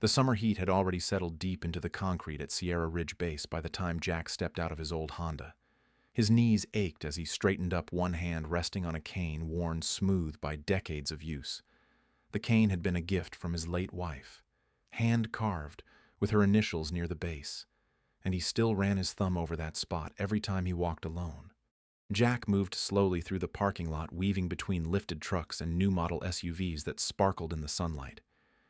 The summer heat had already settled deep into the concrete at Sierra Ridge Base by the time Jack stepped out of his old Honda. His knees ached as he straightened up, one hand resting on a cane worn smooth by decades of use. The cane had been a gift from his late wife, hand-carved, with her initials near the base, and he still ran his thumb over that spot every time he walked alone. Jack moved slowly through the parking lot, weaving between lifted trucks and new model SUVs that sparkled in the sunlight.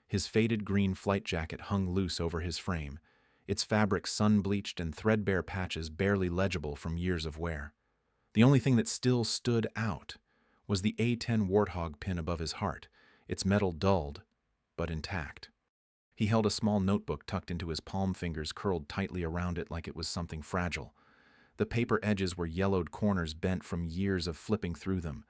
His faded green flight jacket hung loose over his frame, its fabric sun-bleached and threadbare patches barely legible from years of wear. The only thing that still stood out was the A10 Warthog pin above his heart, its metal dulled, but intact. He held a small notebook tucked into his palm fingers, curled tightly around it like it was something fragile. The paper edges were yellowed, corners bent from years of flipping through them.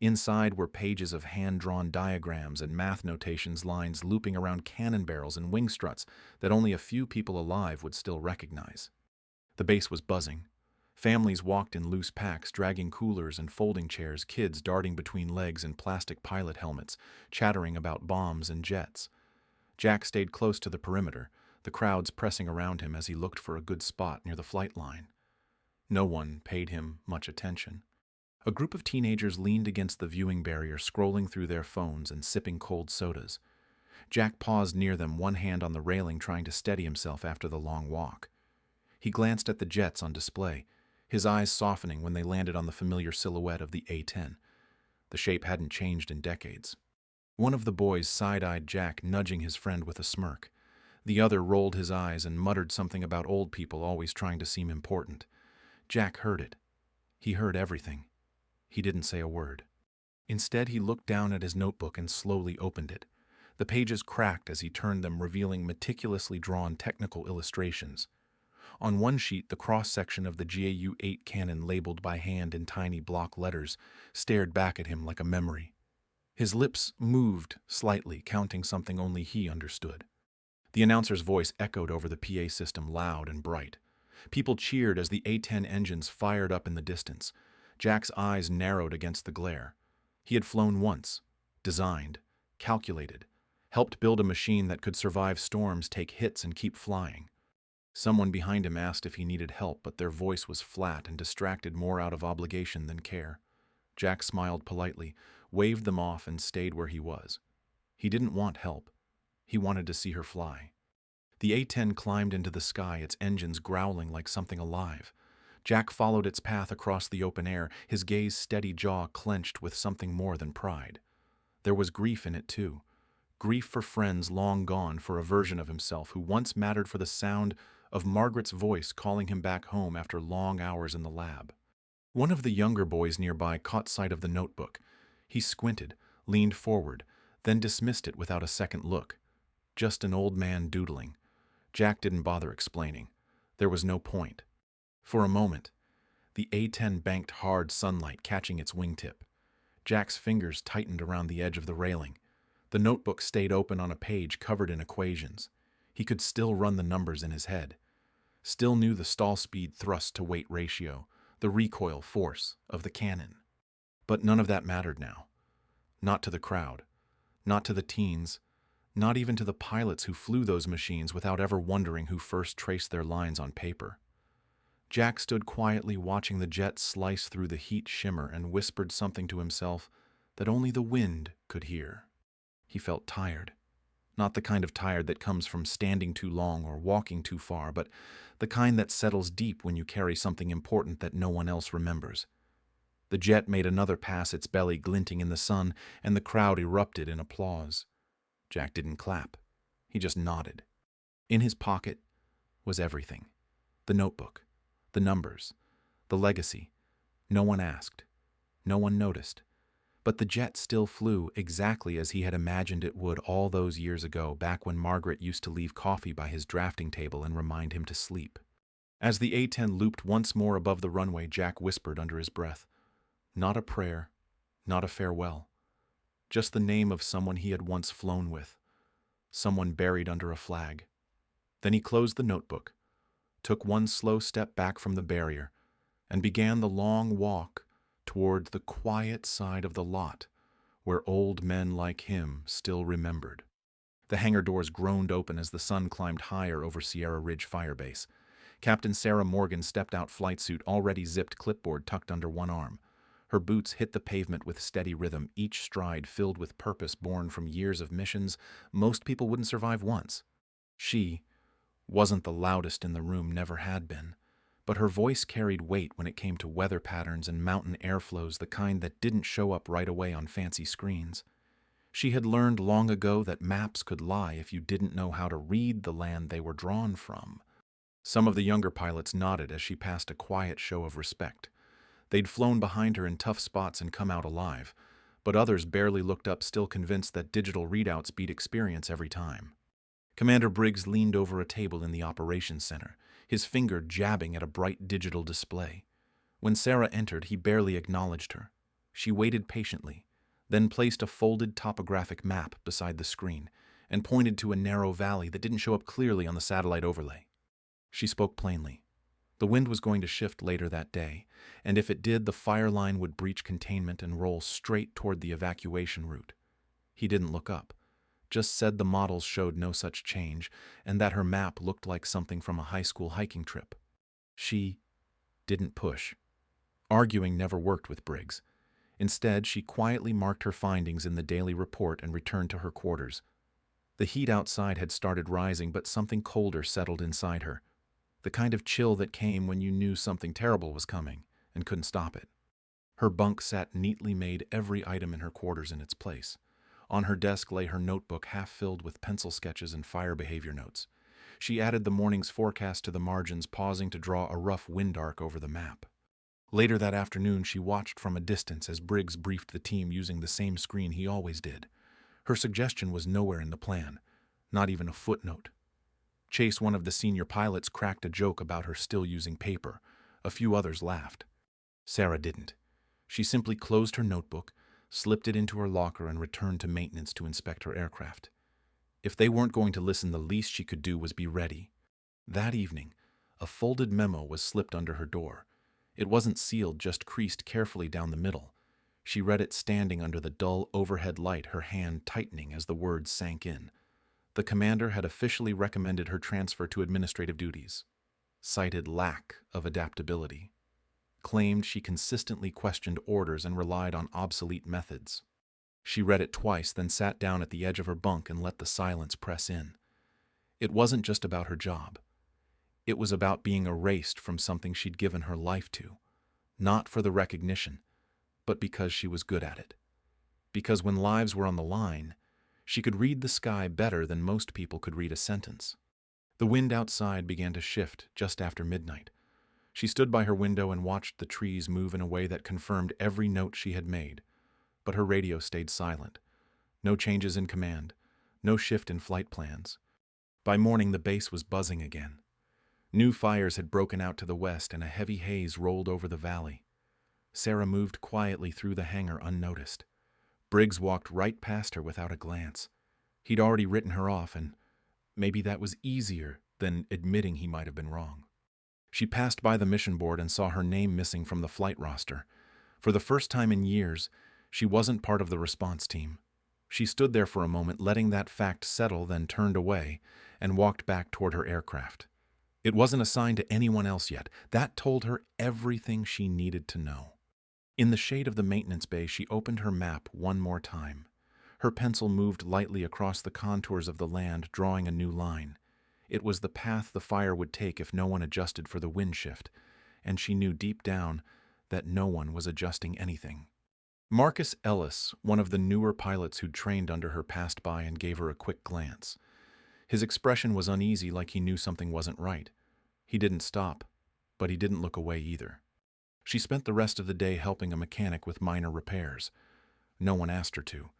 Inside were pages of hand-drawn diagrams and math notations, lines looping around cannon barrels and wing struts that only a few people alive would still recognize. The base was buzzing. Families walked in loose packs, dragging coolers and folding chairs, kids darting between legs and plastic pilot helmets, chattering about bombs and jets. Jack stayed close to the perimeter, the crowds pressing around him as he looked for a good spot near the flight line. No one paid him much attention. A group of teenagers leaned against the viewing barrier, scrolling through their phones and sipping cold sodas. Jack paused near them, one hand on the railing, trying to steady himself after the long walk. He glanced at the jets on display, his eyes softening when they landed on the familiar silhouette of the A-10. The shape hadn't changed in decades. One of the boys side-eyed Jack, nudging his friend with a smirk. The other rolled his eyes and muttered something about old people always trying to seem important. Jack heard it. He heard everything. He didn't say a word. Instead, he looked down at his notebook and slowly opened it. The pages cracked as he turned them, revealing meticulously drawn technical illustrations. On one sheet, the cross-section of the GAU-8 cannon, labeled by hand in tiny block letters, stared back at him like a memory. His lips moved slightly, counting something only he understood. The announcer's voice echoed over the PA system, loud and bright. People cheered as the A-10 engines fired up in the distance. Jack's eyes narrowed against the glare. He had flown once, designed, calculated, helped build a machine that could survive storms, take hits, and keep flying. Someone behind him asked if he needed help, but their voice was flat and distracted, more out of obligation than care. Jack smiled politely, waved them off, and stayed where he was. He didn't want help. He wanted to see her fly. The A-10 climbed into the sky, its engines growling like something alive. Jack followed its path across the open air, his gaze steady, jaw clenched with something more than pride. There was grief in it, too. Grief for friends long gone, for a version of himself who once mattered, for the sound of Margaret's voice calling him back home after long hours in the lab. One of the younger boys nearby caught sight of the notebook. He squinted, leaned forward, then dismissed it without a second look. Just an old man doodling. Jack didn't bother explaining. There was no point. For a moment, the A-10 banked hard sunlight, catching its wingtip. Jack's fingers tightened around the edge of the railing. The notebook stayed open on a page covered in equations. He could still run the numbers in his head. Still knew the stall speed, thrust to weight ratio, the recoil force of the cannon. But none of that mattered now. Not to the crowd. Not to the teens. Not even to the pilots who flew those machines without ever wondering who first traced their lines on paper. Jack stood quietly, watching the jets slice through the heat shimmer, and whispered something to himself that only the wind could hear. He felt tired. Not the kind of tired that comes from standing too long or walking too far, but the kind that settles deep when you carry something important that no one else remembers. The jet made another pass, its belly glinting in the sun, and the crowd erupted in applause. Jack didn't clap. He just nodded. In his pocket was everything. The notebook, the numbers, the legacy. No one asked. No one noticed. But the jet still flew exactly as he had imagined it would all those years ago, back when Margaret used to leave coffee by his drafting table and remind him to sleep. As the A-10 looped once more above the runway, Jack whispered under his breath, not a prayer, not a farewell, just the name of someone he had once flown with, someone buried under a flag. Then he closed the notebook, took one slow step back from the barrier, and began the long walk toward the quiet side of the lot where old men like him still remembered. The hangar doors groaned open as the sun climbed higher over Sierra Ridge Fire Base. Captain Sarah Morgan stepped out, flight suit already zipped, clipboard tucked under one arm. Her boots hit the pavement with steady rhythm, each stride filled with purpose born from years of missions most people wouldn't survive once. She wasn't the loudest in the room, never had been, but her voice carried weight when it came to weather patterns and mountain airflows, the kind that didn't show up right away on fancy screens. She had learned long ago that maps could lie if you didn't know how to read the land they were drawn from. Some of the younger pilots nodded as she passed, a quiet show of respect. They'd flown behind her in tough spots and come out alive, but others barely looked up, still convinced that digital readouts beat experience every time. Commander Briggs leaned over a table in the operations center, his finger jabbing at a bright digital display. When Sarah entered, he barely acknowledged her. She waited patiently, then placed a folded topographic map beside the screen and pointed to a narrow valley that didn't show up clearly on the satellite overlay. She spoke plainly. The wind was going to shift later that day, and if it did, the fire line would breach containment and roll straight toward the evacuation route. He didn't look up, just said the models showed no such change, and that her map looked like something from a high school hiking trip. She didn't push. Arguing never worked with Briggs. Instead, she quietly marked her findings in the daily report and returned to her quarters. The heat outside had started rising, but something colder settled inside her. The kind of chill that came when you knew something terrible was coming and couldn't stop it. Her bunk sat neatly made, every item in her quarters in its place. On her desk lay her notebook, half filled with pencil sketches and fire behavior notes. She added the morning's forecast to the margins, pausing to draw a rough wind arc over the map. Later that afternoon, she watched from a distance as Briggs briefed the team using the same screen he always did. Her suggestion was nowhere in the plan, not even a footnote. Chase, one of the senior pilots, cracked a joke about her still using paper. A few others laughed. Sarah didn't. She simply closed her notebook, slipped it into her locker, and returned to maintenance to inspect her aircraft. If they weren't going to listen, the least she could do was be ready. That evening, a folded memo was slipped under her door. It wasn't sealed, just creased carefully down the middle. She read it standing under the dull overhead light, her hand tightening as the words sank in. The commander had officially recommended her transfer to administrative duties. Cited lack of adaptability. Claimed she consistently questioned orders and relied on obsolete methods. She read it twice, then sat down at the edge of her bunk and let the silence press in. It wasn't just about her job. It was about being erased from something she'd given her life to. Not for the recognition, but because she was good at it. Because when lives were on the line, she could read the sky better than most people could read a sentence. The wind outside began to shift just after midnight. She stood by her window and watched the trees move in a way that confirmed every note she had made. But her radio stayed silent. No changes in command. No shift in flight plans. By morning, the base was buzzing again. New fires had broken out to the west, and a heavy haze rolled over the valley. Sarah moved quietly through the hangar unnoticed. Briggs walked right past her without a glance. He'd already written her off, and maybe that was easier than admitting he might have been wrong. She passed by the mission board and saw her name missing from the flight roster. For the first time in years, she wasn't part of the response team. She stood there for a moment, letting that fact settle, then turned away and walked back toward her aircraft. It wasn't assigned to anyone else yet. That told her everything she needed to know. In the shade of the maintenance bay, she opened her map one more time. Her pencil moved lightly across the contours of the land, drawing a new line. It was the path the fire would take if no one adjusted for the wind shift, and she knew deep down that no one was adjusting anything. Marcus Ellis, one of the newer pilots who'd trained under her, passed by and gave her a quick glance. His expression was uneasy, like he knew something wasn't right. He didn't stop, but he didn't look away either. She spent the rest of the day helping a mechanic with minor repairs. No one asked her to,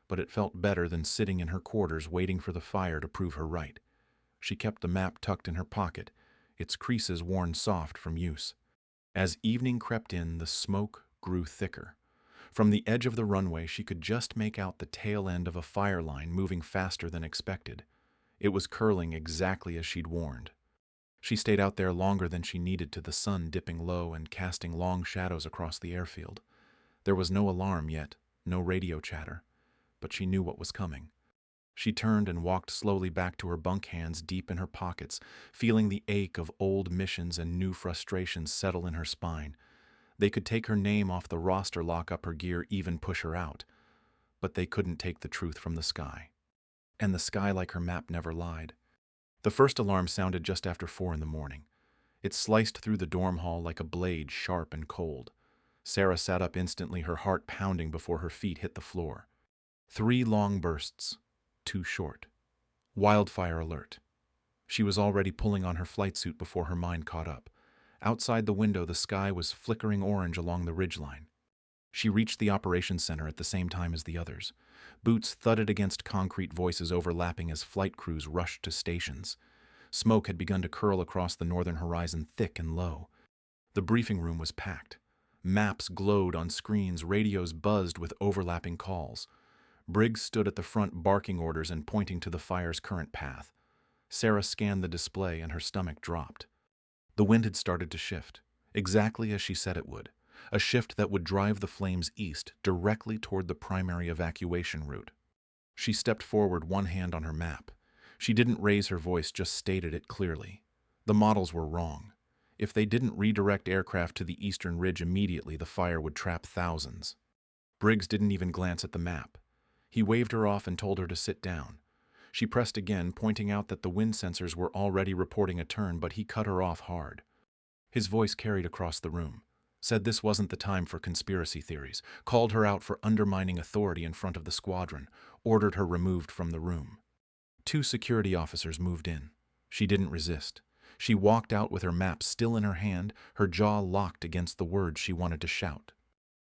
but it felt better than sitting in her quarters waiting for the fire to prove her right. She kept the map tucked in her pocket, its creases worn soft from use. As evening crept in, the smoke grew thicker. From the edge of the runway, she could just make out the tail end of a fire line moving faster than expected. It was curling exactly as she'd warned. She stayed out there longer than she needed to, the sun dipping low and casting long shadows across the airfield. There was no alarm yet, no radio chatter, but she knew what was coming. She turned and walked slowly back to her bunk, hands deep in her pockets, feeling the ache of old missions and new frustrations settle in her spine. They could take her name off the roster, lock up her gear, even push her out. But they couldn't take the truth from the sky. And the sky, like her map, never lied. The first alarm sounded just after 4 in the morning. It sliced through the dorm hall like a blade, sharp and cold. Sarah sat up instantly, her heart pounding before her feet hit the floor. 3 long bursts. 2 short. Wildfire alert. She was already pulling on her flight suit before her mind caught up. Outside the window, the sky was flickering orange along the ridgeline. She reached the operations center at the same time as the others. Boots thudded against concrete, voices overlapping as flight crews rushed to stations. Smoke had begun to curl across the northern horizon, thick and low. The briefing room was packed. Maps glowed on screens, radios buzzed with overlapping calls. Briggs stood at the front, barking orders and pointing to the fire's current path. Sarah scanned the display and her stomach dropped. The wind had started to shift, exactly as she said it would. A shift that would drive the flames east, directly toward the primary evacuation route. She stepped forward, one hand on her map. She didn't raise her voice, just stated it clearly. The models were wrong. If they didn't redirect aircraft to the eastern ridge immediately, the fire would trap thousands. Briggs didn't even glance at the map. He waved her off and told her to sit down. She pressed again, pointing out that the wind sensors were already reporting a turn, but he cut her off hard. His voice carried across the room, said this wasn't the time for conspiracy theories, called her out for undermining authority in front of the squadron, ordered her removed from the room. 2 security officers moved in. She didn't resist. She walked out with her map still in her hand, her jaw locked against the words she wanted to shout.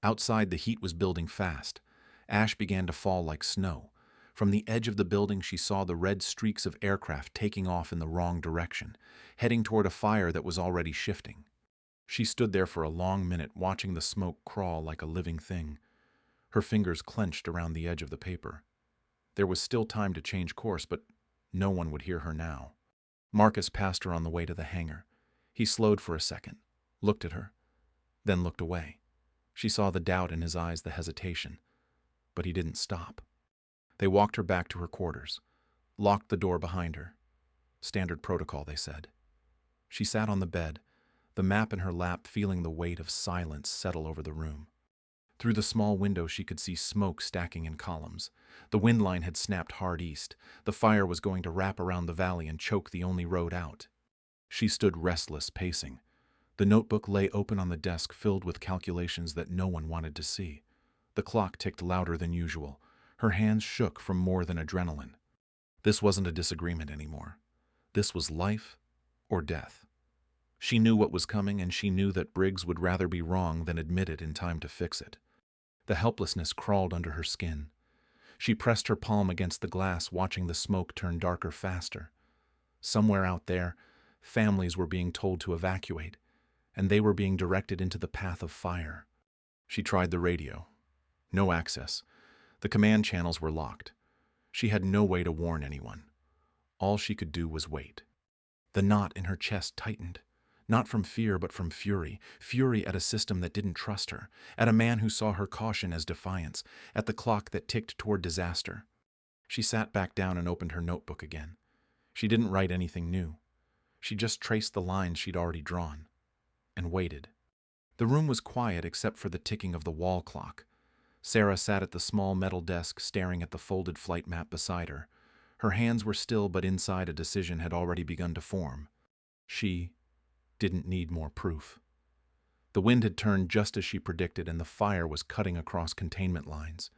Outside, the heat was building fast. Ash began to fall like snow. From the edge of the building, she saw the red streaks of aircraft taking off in the wrong direction, heading toward a fire that was already shifting. She stood there for a long minute, watching the smoke crawl like a living thing. Her fingers clenched around the edge of the paper. There was still time to change course, but no one would hear her now. Marcus passed her on the way to the hangar. He slowed for a second, looked at her, then looked away. She saw the doubt in his eyes, the hesitation, but he didn't stop. They walked her back to her quarters, locked the door behind her. Standard protocol, they said. She sat on the bed, the map in her lap, feeling the weight of silence settle over the room. Through the small window, she could see smoke stacking in columns. The wind line had snapped hard east. The fire was going to wrap around the valley and choke the only road out. She stood restless, pacing. The notebook lay open on the desk, filled with calculations that no one wanted to see. The clock ticked louder than usual. Her hands shook from more than adrenaline. This wasn't a disagreement anymore. This was life or death. She knew what was coming, and she knew that Briggs would rather be wrong than admit it in time to fix it. The helplessness crawled under her skin. She pressed her palm against the glass, watching the smoke turn darker faster. Somewhere out there, families were being told to evacuate, and they were being directed into the path of fire. She tried the radio. No access. The command channels were locked. She had no way to warn anyone. All she could do was wait. The knot in her chest tightened. Not from fear, but from fury. Fury at a system that didn't trust her, at a man who saw her caution as defiance, at the clock that ticked toward disaster. She sat back down and opened her notebook again. She didn't write anything new. She just traced the lines she'd already drawn, and waited. The room was quiet except for the ticking of the wall clock. Sarah sat at the small metal desk, staring at the folded flight map beside her. Her hands were still, but inside a decision had already begun to form. She didn't need more proof. The wind had turned just as she predicted, and the fire was cutting across containment lines.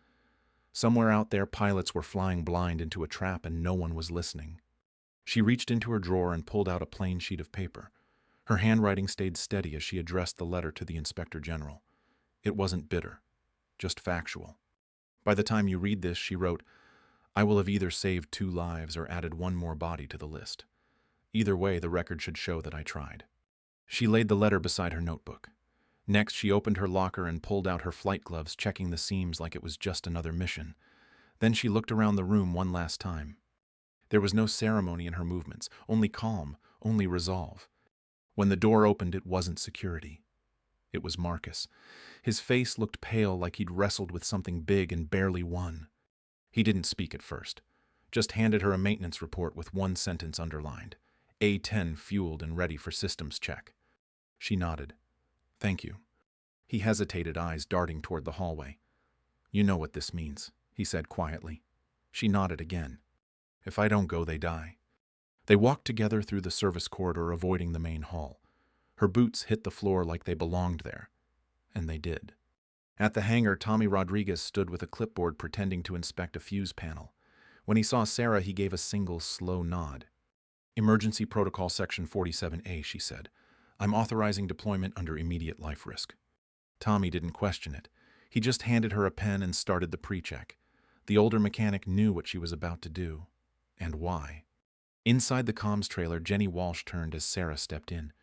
Somewhere out there, pilots were flying blind into a trap, and no one was listening. She reached into her drawer and pulled out a plain sheet of paper. Her handwriting stayed steady as she addressed the letter to the Inspector General. It wasn't bitter, just factual. By the time you read this, she wrote, I will have either saved 2 lives or added 1 more body to the list. Either way, the record should show that I tried. She laid the letter beside her notebook. Next, she opened her locker and pulled out her flight gloves, checking the seams like it was just another mission. Then she looked around the room one last time. There was no ceremony in her movements, only calm, only resolve. When the door opened, it wasn't security. It was Marcus. His face looked pale, like he'd wrestled with something big and barely won. He didn't speak at first, Just handed her a maintenance report with one sentence underlined. A-10 fueled and ready for systems check. She nodded. Thank you. He hesitated, eyes darting toward the hallway. You know what this means, he said quietly. She nodded again. If I don't go, they die. They walked together through the service corridor, avoiding the main hall. Her boots hit the floor like they belonged there. And they did. At the hangar, Tommy Rodriguez stood with a clipboard pretending to inspect a fuse panel. When he saw Sarah, he gave a single, slow nod. Emergency Protocol Section 47A, she said. I'm authorizing deployment under immediate life risk. Tommy didn't question it. He just handed her a pen and started the pre-check. The older mechanic knew what she was about to do. And why. Inside the comms trailer, Jenny Walsh turned as Sarah stepped in.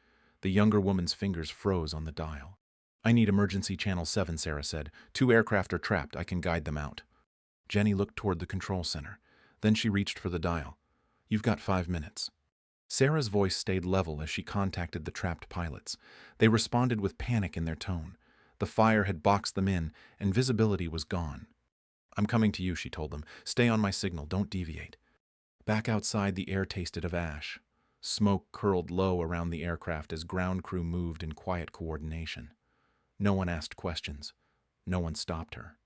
The younger woman's fingers froze on the dial. I need emergency channel 7, Sarah said. 2 aircraft are trapped. I can guide them out. Jenny looked toward the control center. Then she reached for the dial. You've got 5 minutes. Sarah's voice stayed level as she contacted the trapped pilots. They responded with panic in their tone. The fire had boxed them in, and visibility was gone. I'm coming to you, she told them. Stay on my signal. Don't deviate. Back outside, the air tasted of ash. Smoke curled low around the aircraft as ground crew moved in quiet coordination. No one asked questions. No one stopped her.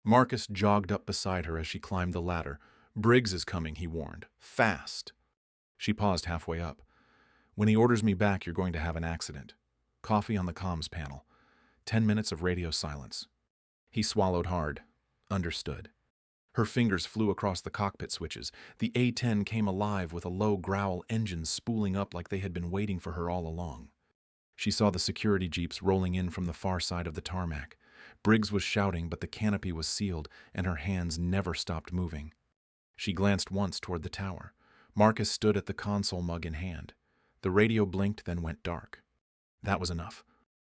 Marcus jogged up beside her as she climbed the ladder. Briggs is coming, he warned. Fast. She paused halfway up. When he orders me back, you're going to have an accident. Coffee on the comms panel. 10 minutes of radio silence. He swallowed hard. Understood. Her fingers flew across the cockpit switches. The A-10 came alive with a low growl, engines spooling up like they had been waiting for her all along. She saw the security jeeps rolling in from the far side of the tarmac. Briggs was shouting, but the canopy was sealed, and her hands never stopped moving. She glanced once toward the tower. Marcus stood at the console, mug in hand. The radio blinked, then went dark. That was enough.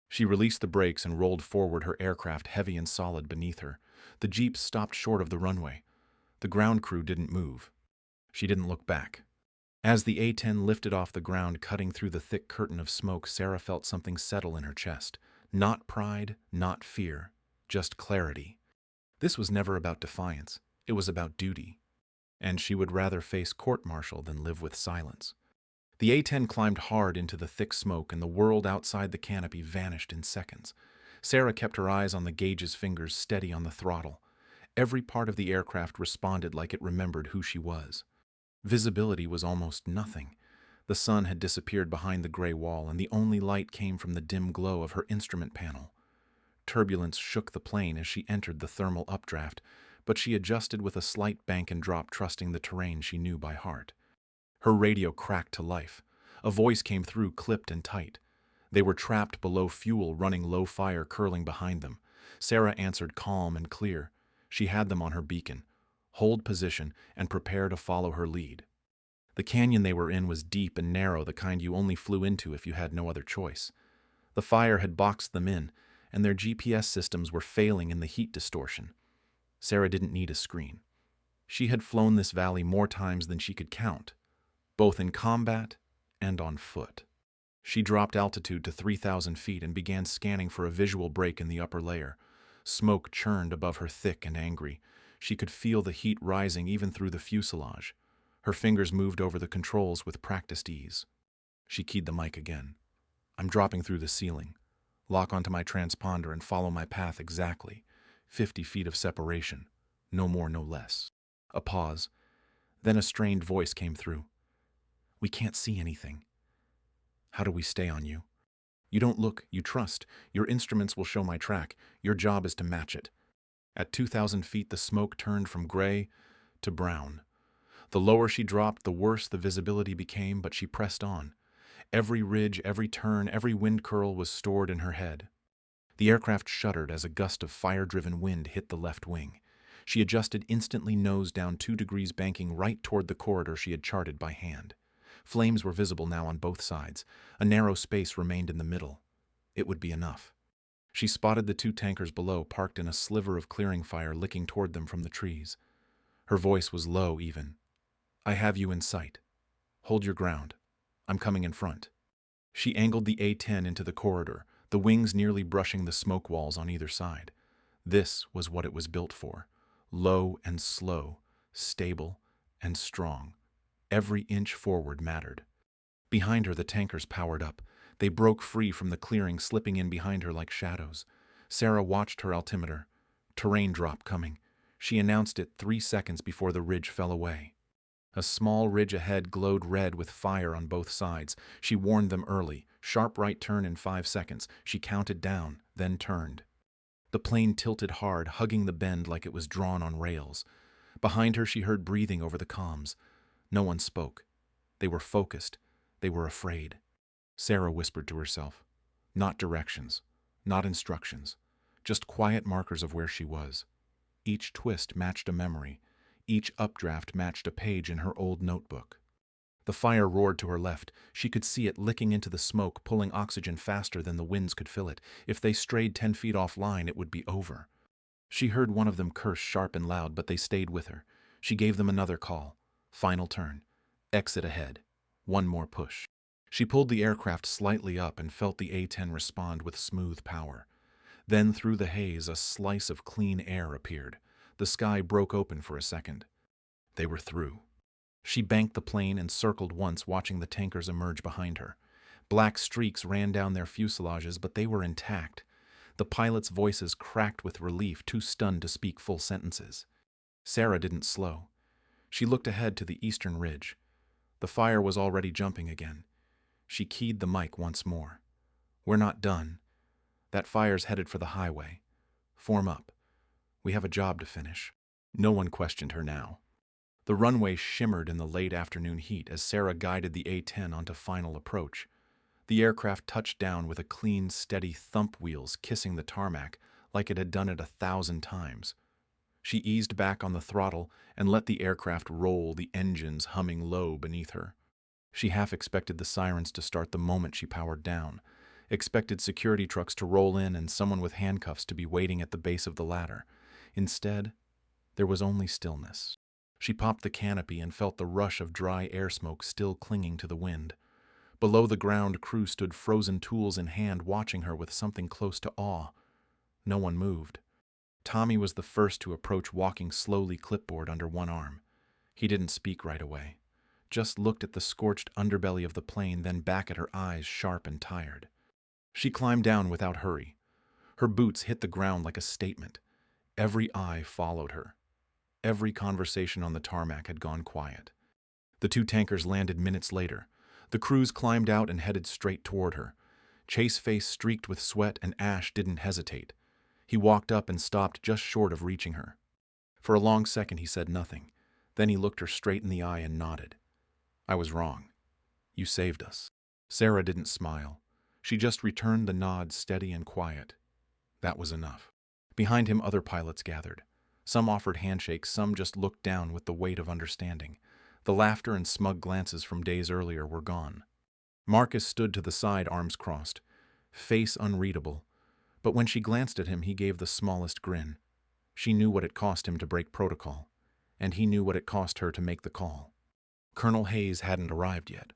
She released the brakes and rolled forward, her aircraft heavy and solid beneath her. The jeeps stopped short of the runway. The ground crew didn't move. She didn't look back. As the A-10 lifted off the ground, cutting through the thick curtain of smoke, Sarah felt something settle in her chest. Not pride, not fear, just clarity. This was never about defiance. It was about duty. And she would rather face court-martial than live with silence. The A-10 climbed hard into the thick smoke, and the world outside the canopy vanished in seconds. Sarah kept her eyes on the gauge's fingers steady on the throttle. Every part of the aircraft responded like it remembered who she was. Visibility was almost nothing. The sun had disappeared behind the gray wall, and the only light came from the dim glow of her instrument panel. Turbulence shook the plane as she entered the thermal updraft, but she adjusted with a slight bank and drop, trusting the terrain she knew by heart. Her radio cracked to life. A voice came through, clipped and tight. They were trapped below fuel, running low fire curling behind them. Sarah answered calm and clear. She had them on her beacon. Hold position and prepare to follow her lead. The canyon they were in was deep and narrow, the kind you only flew into if you had no other choice. The fire had boxed them in, and their GPS systems were failing in the heat distortion. Sarah didn't need a screen. She had flown this valley more times than she could count, both in combat and on foot. She dropped altitude to 3,000 feet and began scanning for a visual break in the upper layer. Smoke churned above her, thick and angry. She could feel the heat rising even through the fuselage. Her fingers moved over the controls with practiced ease. She keyed the mic again. I'm dropping through the ceiling. Lock onto my transponder and follow my path exactly. 50 feet of separation. No more, no less. A pause. Then a strained voice came through. We can't see anything. How do we stay on you? You don't look, you trust. Your instruments will show my track. Your job is to match it. At 2,000 feet, the smoke turned from gray to brown. The lower she dropped, the worse the visibility became, but she pressed on. Every ridge, every turn, every wind curl was stored in her head. The aircraft shuddered as a gust of fire-driven wind hit the left wing. She adjusted instantly, nose down 2 degrees, banking right toward the corridor she had charted by hand. Flames were visible now on both sides. A narrow space remained in the middle. It would be enough. She spotted the 2 tankers below, parked in a sliver of clearing fire, licking toward them from the trees. Her voice was low, even. I have you in sight. Hold your ground. I'm coming in front. She angled the A-10 into the corridor, the wings nearly brushing the smoke walls on either side. This was what it was built for. Low and slow, stable and strong. Every inch forward mattered. Behind her, the tankers powered up. They broke free from the clearing, slipping in behind her like shadows. Sarah watched her altimeter. Terrain drop coming. She announced it 3 seconds before the ridge fell away. A small ridge ahead glowed red with fire on both sides. She warned them early. Sharp right turn in 5 seconds. She counted down, then turned. The plane tilted hard, hugging the bend like it was drawn on rails. Behind her, she heard breathing over the comms. No one spoke. They were focused. They were afraid. Sarah whispered to herself. Not directions. Not instructions. Just quiet markers of where she was. Each twist matched a memory. Each updraft matched a page in her old notebook. The fire roared to her left. She could see it licking into the smoke, pulling oxygen faster than the winds could fill it. If they strayed 10 feet offline, it would be over. She heard one of them curse sharp and loud, but they stayed with her. She gave them another call. Final turn. Exit ahead. One more push. She pulled the aircraft slightly up and felt the A-10 respond with smooth power. Then through the haze, a slice of clean air appeared. The sky broke open for a second. They were through. She banked the plane and circled once, watching the tankers emerge behind her. Black streaks ran down their fuselages, but they were intact. The pilots' voices cracked with relief, too stunned to speak full sentences. Sarah didn't slow. She looked ahead to the eastern ridge. The fire was already jumping again. She keyed the mic once more. We're not done. That fire's headed for the highway. Form up. We have a job to finish. No one questioned her now. The runway shimmered in the late afternoon heat as Sarah guided the A-10 onto final approach. The aircraft touched down with a clean, steady thump, wheels kissing the tarmac like it had done it 1,000 times. She eased back on the throttle and let the aircraft roll, the engines humming low beneath her. She half expected the sirens to start the moment she powered down, expected security trucks to roll in and someone with handcuffs to be waiting at the base of the ladder. Instead, there was only stillness. She popped the canopy and felt the rush of dry air smoke still clinging to the wind. Below the ground crew stood frozen tools in hand, watching her with something close to awe. No one moved. Tommy was the first to approach, walking slowly, clipboard under one arm. He didn't speak right away. Just looked at the scorched underbelly of the plane, then back at her, eyes sharp and tired. She climbed down without hurry. Her boots hit the ground like a statement. Every eye followed her. Every conversation on the tarmac had gone quiet. The two tankers landed minutes later. The crews climbed out and headed straight toward her. Chase's face streaked with sweat, and Ash didn't hesitate. He walked up and stopped just short of reaching her. For a long second he said nothing. Then he looked her straight in the eye and nodded. I was wrong. You saved us. Sarah didn't smile. She just returned the nod, steady and quiet. That was enough. Behind him, other pilots gathered. Some offered handshakes, some just looked down with the weight of understanding. The laughter and smug glances from days earlier were gone. Marcus stood to the side, arms crossed, face unreadable. But when she glanced at him, he gave the smallest grin. She knew what it cost him to break protocol, and he knew what it cost her to make the call. Colonel Hayes hadn't arrived yet.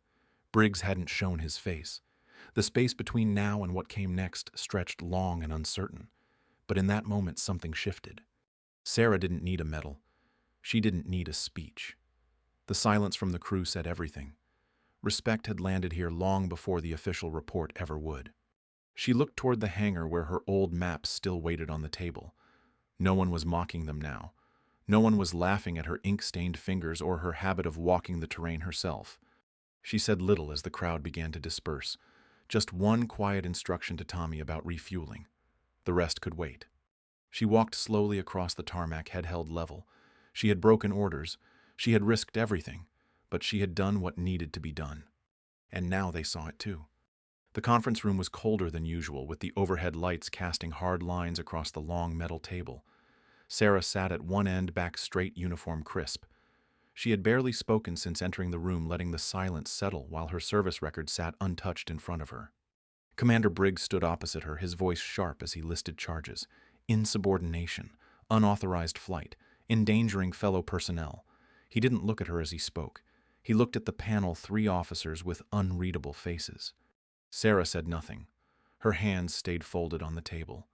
Briggs hadn't shown his face. The space between now and what came next stretched long and uncertain. But in that moment, something shifted. Sarah didn't need a medal. She didn't need a speech. The silence from the crew said everything. Respect had landed here long before the official report ever would. She looked toward the hangar where her old maps still waited on the table. No one was mocking them now. No one was laughing at her ink-stained fingers or her habit of walking the terrain herself. She said little as the crowd began to disperse. Just one quiet instruction to Tommy about refueling. The rest could wait. She walked slowly across the tarmac, head held level. She had broken orders. She had risked everything. But she had done what needed to be done. And now they saw it too. The conference room was colder than usual, with the overhead lights casting hard lines across the long metal table. Sarah sat at one end, back straight, uniform crisp. She had barely spoken since entering the room, letting the silence settle while her service record sat untouched in front of her. Commander Briggs stood opposite her, his voice sharp as he listed charges. Insubordination, unauthorized flight, endangering fellow personnel. He didn't look at her as he spoke. He looked at the panel, 3 officers with unreadable faces. Sarah said nothing. Her hands stayed folded on the table.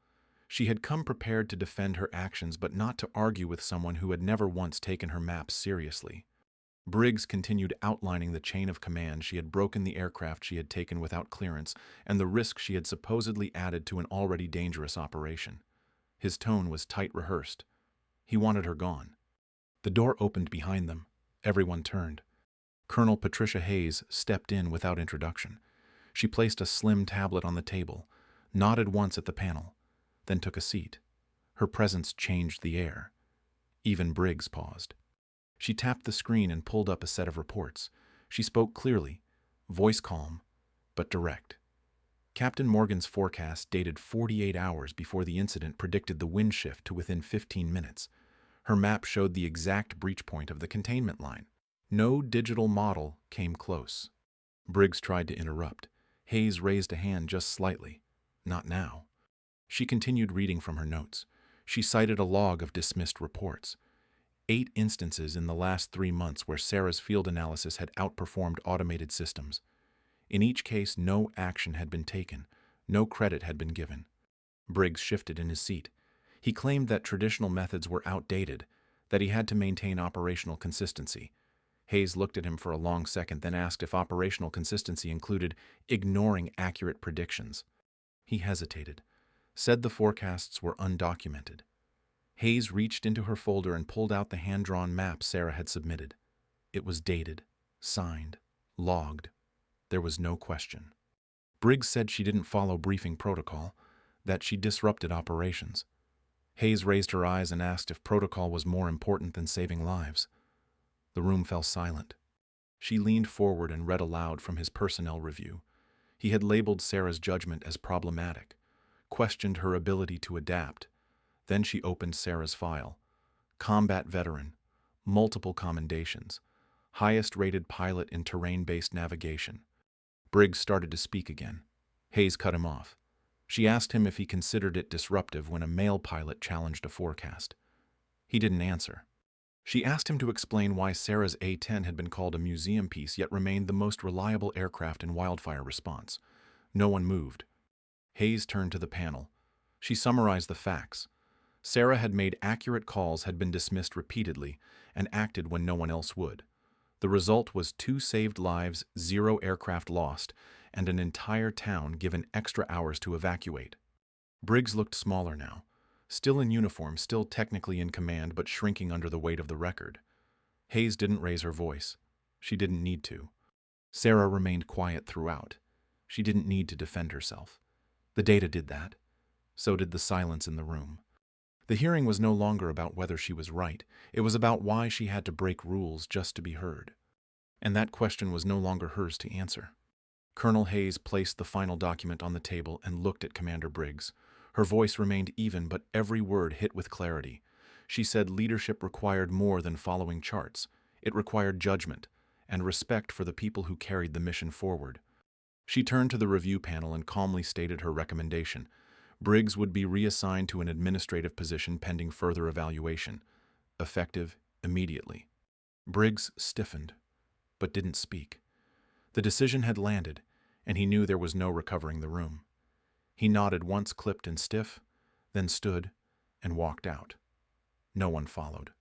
She had come prepared to defend her actions, but not to argue with someone who had never once taken her maps seriously. Briggs continued outlining the chain of command. She had broken the aircraft she had taken without clearance, and the risk she had supposedly added to an already dangerous operation. His tone was tight rehearsed. He wanted her gone. The door opened behind them. Everyone turned. Colonel Patricia Hayes stepped in without introduction. She placed a slim tablet on the table, nodded once at the panel, then took a seat. Her presence changed the air. Even Briggs paused. She tapped the screen and pulled up a set of reports. She spoke clearly, voice calm, but direct. Captain Morgan's forecast, dated 48 hours before the incident, predicted the wind shift to within 15 minutes. Her map showed the exact breach point of the containment line. No digital model came close. Briggs tried to interrupt. Hayes raised a hand just slightly. Not now. She continued reading from her notes. She cited a log of dismissed reports. 8 instances in the last 3 months where Sarah's field analysis had outperformed automated systems. In each case, no action had been taken. No credit had been given. Briggs shifted in his seat. He claimed that traditional methods were outdated, that he had to maintain operational consistency. Hayes looked at him for a long second, then asked if operational consistency included ignoring accurate predictions. He hesitated, said the forecasts were undocumented. Hayes reached into her folder and pulled out the hand-drawn map Sarah had submitted. It was dated, signed, logged. There was no question. Briggs said she didn't follow briefing protocol, that she disrupted operations. Hayes raised her eyes and asked if protocol was more important than saving lives. The room fell silent. She leaned forward and read aloud from his personnel review. He had labeled Sarah's judgment as problematic, questioned her ability to adapt. Then she opened Sarah's file. Combat veteran, multiple commendations, highest-rated pilot in terrain-based navigation. Briggs started to speak again. Hayes cut him off. She asked him if he considered it disruptive when a male pilot challenged a forecast. He didn't answer. She asked him to explain why Sarah's A-10 had been called a museum piece yet remained the most reliable aircraft in wildfire response. No one moved. Hayes turned to the panel. She summarized the facts. Sarah had made accurate calls, had been dismissed repeatedly, and acted when no one else would. The result was 2 saved lives, 0 aircraft lost, and an entire town given extra hours to evacuate. Briggs looked smaller now. Still in uniform, still technically in command, but shrinking under the weight of the record. Hayes didn't raise her voice. She didn't need to. Sarah remained quiet throughout. She didn't need to defend herself. The data did that. So did the silence in the room. The hearing was no longer about whether she was right. It was about why she had to break rules just to be heard. And that question was no longer hers to answer. Colonel Hayes placed the final document on the table and looked at Commander Briggs. Her voice remained even, but every word hit with clarity. She said leadership required more than following charts. It required judgment and respect for the people who carried the mission forward. She turned to the review panel and calmly stated her recommendation. Briggs would be reassigned to an administrative position pending further evaluation, effective immediately. Briggs stiffened, but didn't speak. The decision had landed, and he knew there was no recovering the room. He nodded once, clipped and stiff, then stood and walked out. No one followed.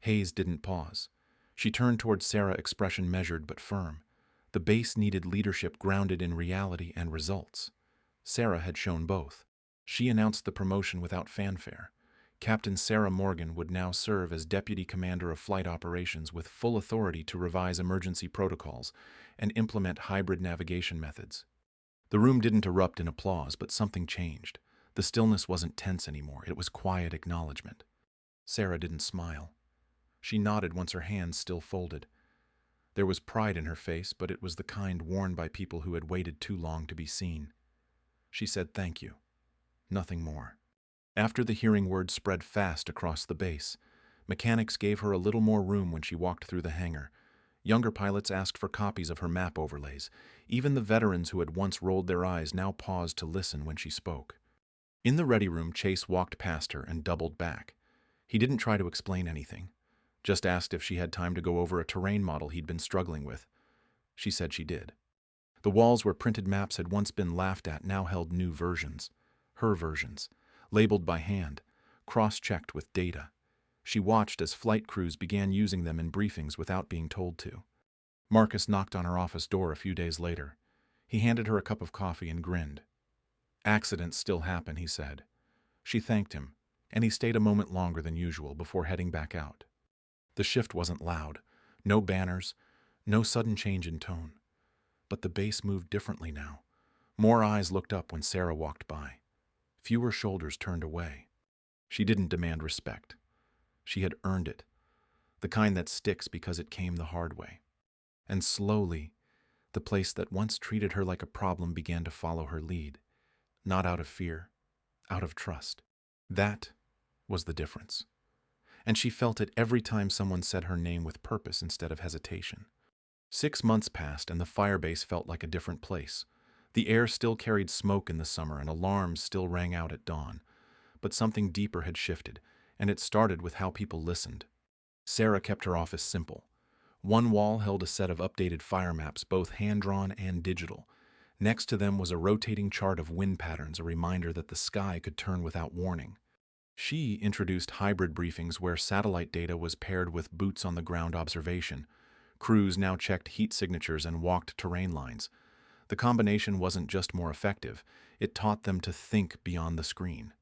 Hayes didn't pause. She turned toward Sarah, expression measured but firm. The base needed leadership grounded in reality and results. Sarah had shown both. She announced the promotion without fanfare. Captain Sarah Morgan would now serve as Deputy Commander of Flight Operations with full authority to revise emergency protocols and implement hybrid navigation methods. The room didn't erupt in applause, but something changed. The stillness wasn't tense anymore. It was quiet acknowledgement. Sarah didn't smile. She nodded once her hands still folded. There was pride in her face, but it was the kind worn by people who had waited too long to be seen. She said thank you. Nothing more. After the hearing, word spread fast across the base. Mechanics gave her a little more room when she walked through the hangar. Younger pilots asked for copies of her map overlays. Even the veterans who had once rolled their eyes now paused to listen when she spoke. In the ready room, Chase walked past her and doubled back. He didn't try to explain anything, just asked if she had time to go over a terrain model he'd been struggling with. She said she did. The walls where printed maps had once been laughed at now held new versions. Her versions, labeled by hand, cross-checked with data. She watched as flight crews began using them in briefings without being told to. Marcus knocked on her office door a few days later. He handed her a cup of coffee and grinned. "Accidents still happen," he said. She thanked him, and he stayed a moment longer than usual before heading back out. The shift wasn't loud. No banners, no sudden change in tone. But the base moved differently now. More eyes looked up when Sarah walked by. Fewer shoulders turned away. She didn't demand respect. She had earned it, the kind that sticks because it came the hard way. And slowly, the place that once treated her like a problem began to follow her lead, not out of fear, out of trust. That was the difference. And she felt it every time someone said her name with purpose instead of hesitation. 6 months passed and the firebase felt like a different place. The air still carried smoke in the summer and alarms still rang out at dawn. But something deeper had shifted, and it started with how people listened. Sarah kept her office simple. One wall held a set of updated fire maps, both hand-drawn and digital. Next to them was a rotating chart of wind patterns, a reminder that the sky could turn without warning. She introduced hybrid briefings where satellite data was paired with boots-on-the-ground observation. Crews now checked heat signatures and walked terrain lines. The combination wasn't just more effective, it taught them to think beyond the screen.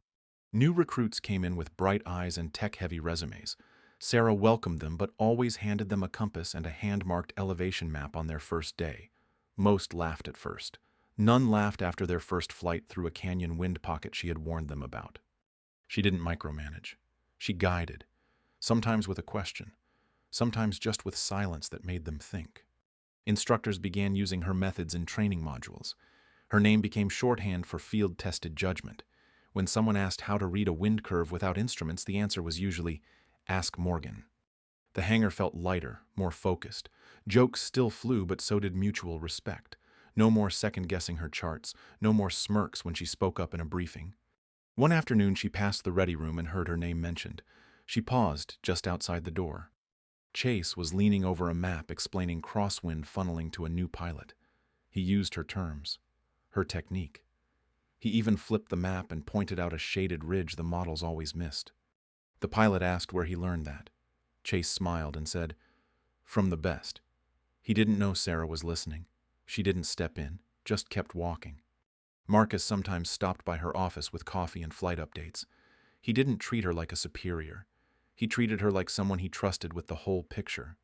New recruits came in with bright eyes and tech-heavy resumes. Sarah welcomed them but always handed them a compass and a hand-marked elevation map on their first day. Most laughed at first. None laughed after their first flight through a canyon wind pocket she had warned them about. She didn't micromanage. She guided, sometimes with a question, sometimes just with silence that made them think. Instructors began using her methods in training modules. Her name became shorthand for field-tested judgment. When someone asked how to read a wind curve without instruments, the answer was usually, "Ask Morgan." The hangar felt lighter, more focused. Jokes still flew, but so did mutual respect. No more second-guessing her charts, no more smirks when she spoke up in a briefing. One afternoon she passed the ready room and heard her name mentioned. She paused just outside the door. Chase was leaning over a map explaining crosswind funneling to a new pilot. He used her terms, her technique. He even flipped the map and pointed out a shaded ridge the models always missed. The pilot asked where he learned that. Chase smiled and said, "From the best." He didn't know Sarah was listening. She didn't step in, just kept walking. Marcus sometimes stopped by her office with coffee and flight updates. He didn't treat her like a superior. He treated her like someone he trusted with the whole picture.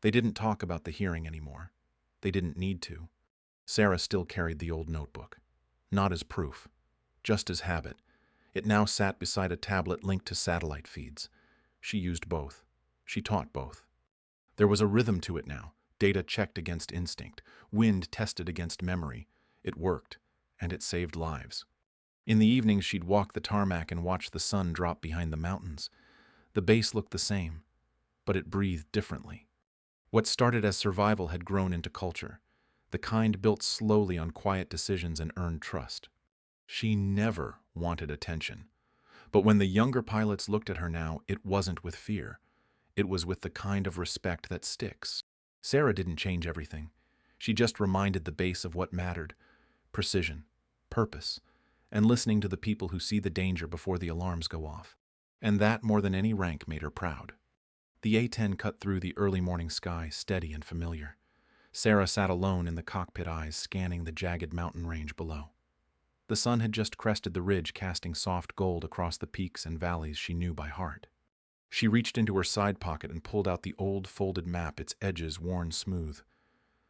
They didn't talk about the hearing anymore. They didn't need to. Sarah still carried the old notebook. Not as proof, just as habit. It now sat beside a tablet linked to satellite feeds. She used both. She taught both. There was a rhythm to it now, data checked against instinct, wind tested against memory. It worked, and it saved lives. In the evenings she'd walk the tarmac and watch the sun drop behind the mountains. The base looked the same, but it breathed differently. What started as survival had grown into culture, the kind built slowly on quiet decisions and earned trust. She never wanted attention. But when the younger pilots looked at her now, it wasn't with fear. It was with the kind of respect that sticks. Sarah didn't change everything. She just reminded the base of what mattered: precision, purpose, and listening to the people who see the danger before the alarms go off. And that, more than any rank, made her proud. The A-10 cut through the early morning sky, steady and familiar. Sarah sat alone in the cockpit eyes, scanning the jagged mountain range below. The sun had just crested the ridge, casting soft gold across the peaks and valleys she knew by heart. She reached into her side pocket and pulled out the old folded map, its edges worn smooth.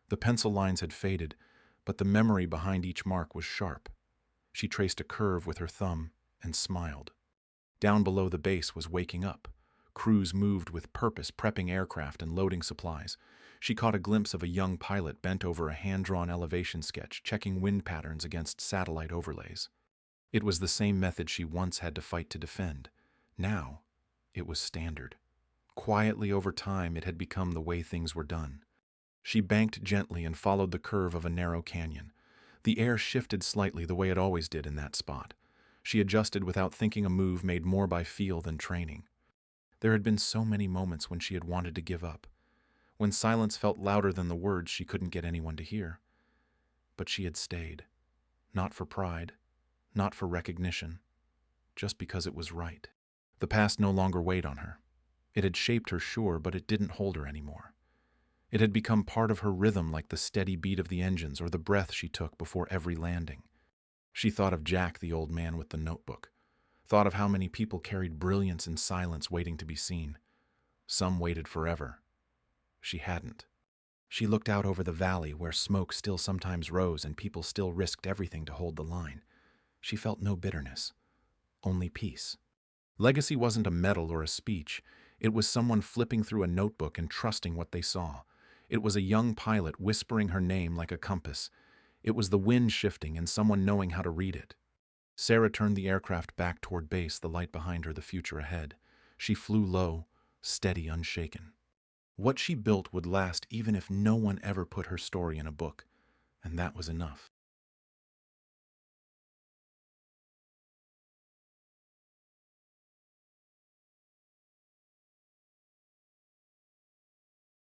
The pencil lines had faded, but the memory behind each mark was sharp. She traced a curve with her thumb and smiled. Down below, the base was waking up. Crews moved with purpose, prepping aircraft and loading supplies. She caught a glimpse of a young pilot bent over a hand-drawn elevation sketch, checking wind patterns against satellite overlays. It was the same method she once had to fight to defend. Now, it was standard. Quietly over time, it had become the way things were done. She banked gently and followed the curve of a narrow canyon. The air shifted slightly, the way it always did in that spot. She adjusted without thinking, a move made more by feel than training. There had been so many moments when she had wanted to give up, when silence felt louder than the words she couldn't get anyone to hear. But she had stayed, not for pride, not for recognition, just because it was right. The past no longer weighed on her. It had shaped her, sure, but it didn't hold her anymore. It had become part of her rhythm, like the steady beat of the engines or the breath she took before every landing. She thought of Jack, the old man with the notebook, thought of how many people carried brilliance in silence waiting to be seen. Some waited forever. She hadn't. She looked out over the valley where smoke still sometimes rose and people still risked everything to hold the line. She felt no bitterness, only peace. Legacy wasn't a medal or a speech. It was someone flipping through a notebook and trusting what they saw. It was a young pilot whispering her name like a compass. It was the wind shifting and someone knowing how to read it. Sarah turned the aircraft back toward base, the light behind her, the future ahead. She flew low, steady, unshaken. What she built would last even if no one ever put her story in a book, and that was enough.